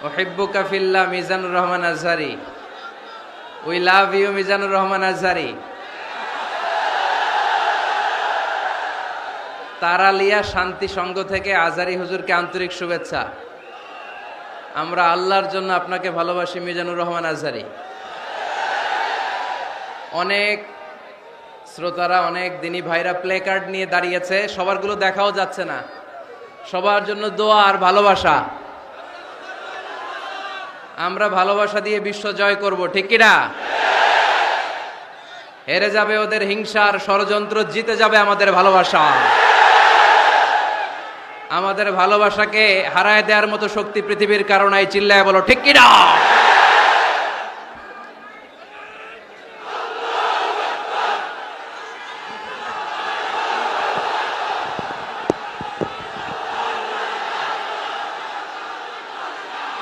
উহিব্বুকা ফিল্লাহ Mizanur Rahman Azhari. We love you Mizanur Rahman Azhari. Taralia Shanti Sangha থেকে আজহারি হুজুরকে আন্তরিক শুভেচ্ছা। আমরা আল্লাহর জন্য আপনাকে ভালোবাসি মিজানুর রহমান আজহারি। অনেক শ্রোতারা, অনেক দিনী ভাইরা প্লে কার্ড নিয়ে দাঁড়িয়েছে, সবারগুলো দেখাও যাচ্ছে না। সবার জন্য দোয়া আর ভালোবাসা। আমরা ভালোবাসা দিয়ে বিশ্ব জয় করব, ঠিক কিনা? হেরে যাবে ওদের হিংসার ষড়যন্ত্র, জিতে যাবে আমাদের ভালোবাসা। আমাদের ভালোবাসাকে হারায় দেওয়ার মতো শক্তি পৃথিবীর কারণে চিল্লায় বলো, ঠিক কিনা?